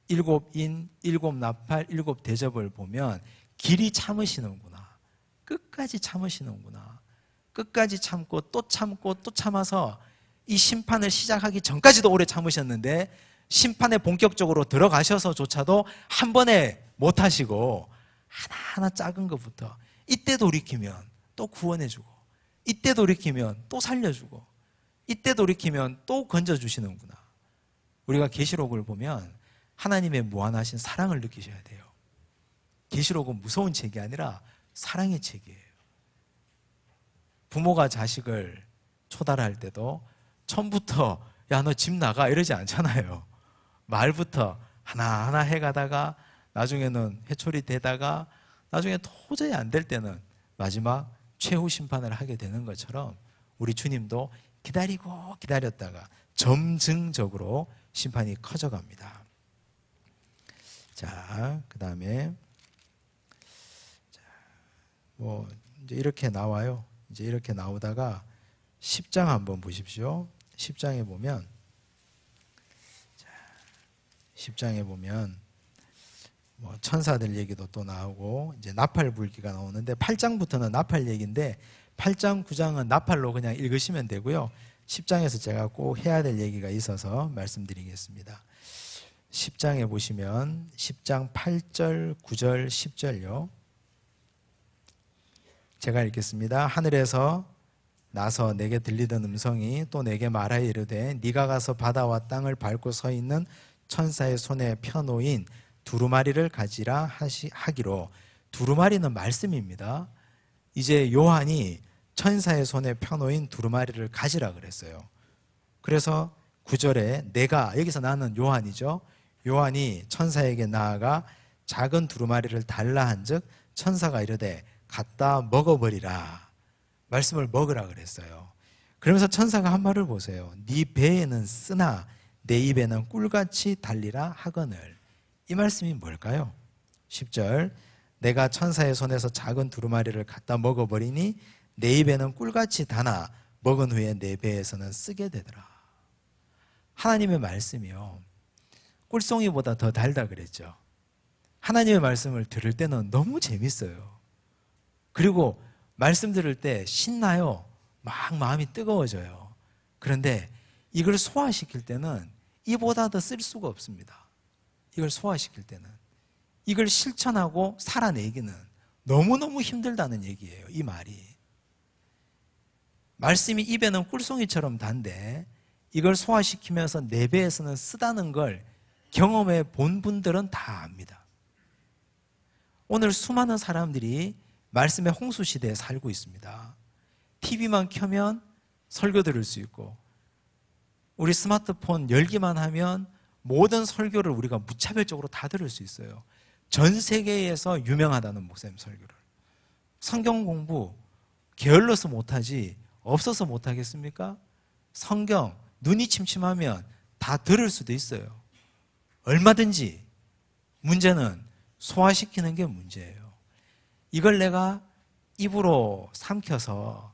7인, 7 나팔, 7 대접을 보면 길이 참으시는구나, 끝까지 참으시는구나, 끝까지 참고 또 참아서 이 심판을 시작하기 전까지도 오래 참으셨는데 심판에 본격적으로 들어가셔서조차도 한 번에 못 하시고 하나하나 작은 것부터 이때 돌이키면 또 구원해주고, 이때 돌이키면 또 살려주고, 이때 돌이키면 또 건져주시는구나. 우리가 계시록을 보면 하나님의 무한하신 사랑을 느끼셔야 돼요. 계시록은 무서운 책이 아니라 사랑의 책이에요. 부모가 자식을 초달할 때도 처음부터 야, 너 집 나가 이러지 않잖아요. 말부터 하나하나 해가다가 나중에는 회초리 되다가 나중에 도저히 안 될 때는 마지막 최후 심판을 하게 되는 것처럼 우리 주님도 기다리고 기다렸다가 점증적으로 심판이 커져갑니다. 자, 그 다음에 뭐 이제 이렇게 나와요. 이제 이렇게 나오다가 10장 한번 보십시오. 10장에 보면 10장에 보면 뭐 천사들 얘기도 또 나오고 이제 나팔 불기가 나오는데 8장부터는 나팔 얘기인데 8장, 9장은 나팔로 그냥 읽으시면 되고요. 10장에서 제가 꼭 해야 될 얘기가 있어서 말씀드리겠습니다. 10장에 보시면 10장 8절, 9절, 10절요. 제가 읽겠습니다. 하늘에서 나서 내게 들리던 음성이 또 내게 말하여 이르되 네가 가서 바다와 땅을 밟고 서 있는 천사의 손에 펴놓인 두루마리를 가지라 하기로. 두루마리는 말씀입니다. 이제 요한이 천사의 손에 펴놓인 두루마리를 가지라 그랬어요. 그래서 9절에 내가, 여기서 나는 요한이죠. 요한이 천사에게 나아가 작은 두루마리를 달라 한즉 천사가 이르되 갖다 먹어버리라. 말씀을 먹으라 그랬어요. 그러면서 천사가 한 말을 보세요. 네 배에는 쓰나 내 입에는 꿀같이 달리라 하거늘. 이 말씀이 뭘까요? 10절 내가 천사의 손에서 작은 두루마리를 갖다 먹어버리니 내 입에는 꿀같이 다나 먹은 후에 내 배에서는 쓰게 되더라. 하나님의 말씀이요, 꿀송이보다 더 달다 그랬죠. 하나님의 말씀을 들을 때는 너무 재밌어요. 그리고 말씀 들을 때 신나요. 막 마음이 뜨거워져요. 그런데 이걸 소화시킬 때는 이보다 더 쓸 수가 없습니다. 이걸 소화시킬 때는, 이걸 실천하고 살아내기는 너무너무 힘들다는 얘기예요. 이 말이. 말씀이 입에는 꿀송이처럼 단데 이걸 소화시키면서 내 배에서는 쓰다는 걸 경험해 본 분들은 다 압니다. 오늘 수많은 사람들이 말씀의 홍수 시대에 살고 있습니다. TV만 켜면 설교 들을 수 있고, 우리 스마트폰 열기만 하면 모든 설교를 우리가 무차별적으로 다 들을 수 있어요. 전 세계에서 유명하다는 목사님 설교를. 성경 공부 게을러서 못하지 없어서 못하겠습니까? 성경 눈이 침침하면 다 들을 수도 있어요. 얼마든지. 문제는 소화시키는 게 문제예요. 이걸 내가 입으로 삼켜서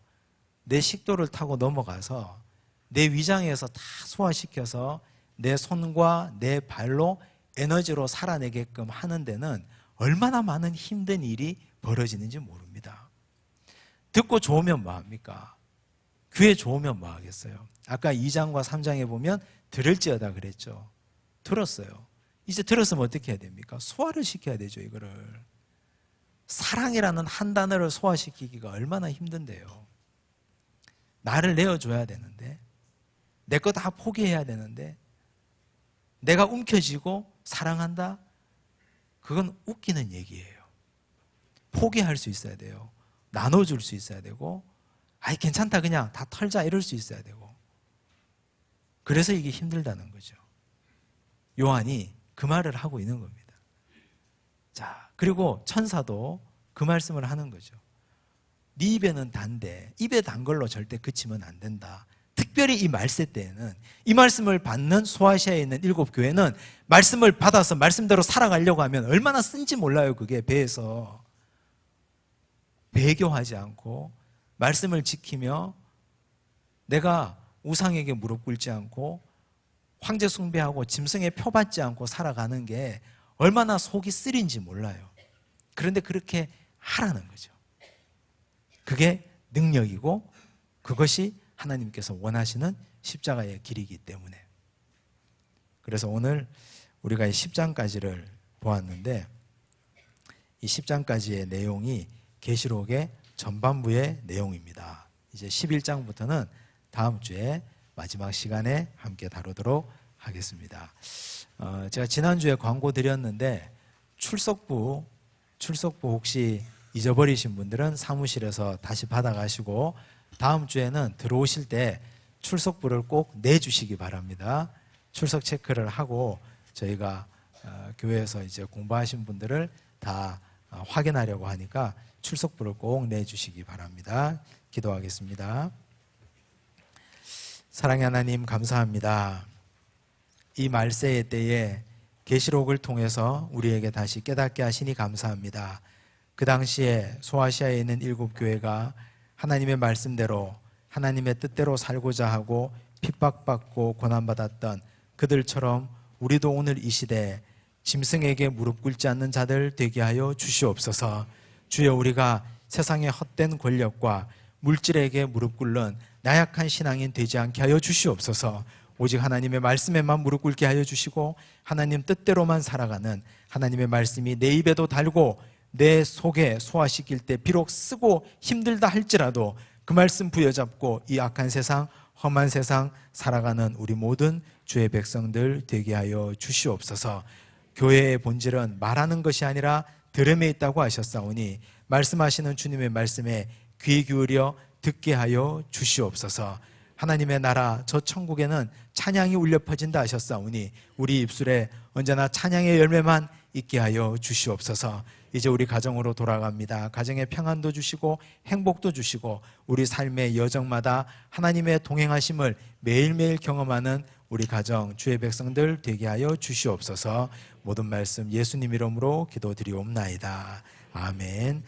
내 식도를 타고 넘어가서 내 위장에서 다 소화시켜서 내 손과 내 발로 에너지로 살아내게끔 하는 데는 얼마나 많은 힘든 일이 벌어지는지 모릅니다. 듣고 좋으면 뭐합니까? 귀에 좋으면 뭐하겠어요? 아까 2장과 3장에 보면 들을지어다 그랬죠. 들었어요. 이제 들었으면 어떻게 해야 됩니까? 소화를 시켜야 되죠. 이거를. 사랑이라는 한 단어를 소화시키기가 얼마나 힘든데요. 나를 내어줘야 되는데, 내 거 다 포기해야 되는데, 내가 움켜쥐고 사랑한다? 그건 웃기는 얘기예요. 포기할 수 있어야 돼요. 나눠줄 수 있어야 되고, 아이 괜찮다 그냥 다 털자 이럴 수 있어야 되고. 그래서 이게 힘들다는 거죠. 요한이 그 말을 하고 있는 겁니다. 자, 그리고 천사도 그 말씀을 하는 거죠. 네 입에는 단데 입에 단 걸로 절대 그치면 안 된다. 특별히 이 말세 때에는 이 말씀을 받는 소아시아에 있는 7교회는 말씀을 받아서 말씀대로 살아가려고 하면 얼마나 쓴지 몰라요. 그게 배에서 배교하지 않고 말씀을 지키며 내가 우상에게 무릎 꿇지 않고 황제 숭배하고 짐승에 표받지 않고 살아가는 게 얼마나 속이 쓰린지 몰라요. 그런데 그렇게 하라는 거죠. 그게 능력이고 그것이 하나님께서 원하시는 십자가의 길이기 때문에. 그래서 오늘 우리가 이 10장까지를 보았는데 이 10장까지의 내용이 계시록의 전반부의 내용입니다. 이제 11장부터는 다음 주에 마지막 시간에 함께 다루도록 하겠습니다. 제가 지난주에 광고 드렸는데 출석부 혹시 잊어버리신 분들은 사무실에서 다시 받아가시고 다음 주에는 들어오실 때 출석부를 꼭 내주시기 바랍니다. 출석 체크를 하고 저희가 교회에서 이제 공부하신 분들을 다 확인하려고 하니까 출석부를 꼭 내주시기 바랍니다. 기도하겠습니다. 사랑의 하나님 감사합니다. 이 말세의 때에 계시록을 통해서 우리에게 다시 깨닫게 하시니 감사합니다. 그 당시에 소아시아에 있는 7교회가 하나님의 말씀대로 하나님의 뜻대로 살고자 하고 핍박받고 고난받았던 그들처럼 우리도 오늘 이 시대에 짐승에게 무릎 꿇지 않는 자들 되게 하여 주시옵소서. 주여, 우리가 세상의 헛된 권력과 물질에게 무릎 꿇는 나약한 신앙인 되지 않게 하여 주시옵소서. 오직 하나님의 말씀에만 무릎 꿇게 하여 주시고 하나님 뜻대로만 살아가는 하나님의 말씀이 내 입에도 달고 내 속에 소화시킬 때 비록 쓰고 힘들다 할지라도 그 말씀 부여잡고 이 악한 세상, 험한 세상 살아가는 우리 모든 주의 백성들 되게 하여 주시옵소서. 교회의 본질은 말하는 것이 아니라 들음에 있다고 하셨사오니 말씀하시는 주님의 말씀에 귀 기울여 듣게 하여 주시옵소서. 하나님의 나라 저 천국에는 찬양이 울려 퍼진다 하셨사오니 우리 입술에 언제나 찬양의 열매만 있게 하여 주시옵소서. 이제 우리 가정으로 돌아갑니다. 가정에 평안도 주시고 행복도 주시고 우리 삶의 여정마다 하나님의 동행하심을 매일매일 경험하는 우리 가정 주의 백성들 되게 하여 주시옵소서. 모든 말씀 예수님 이름으로 기도드리옵나이다. 아멘.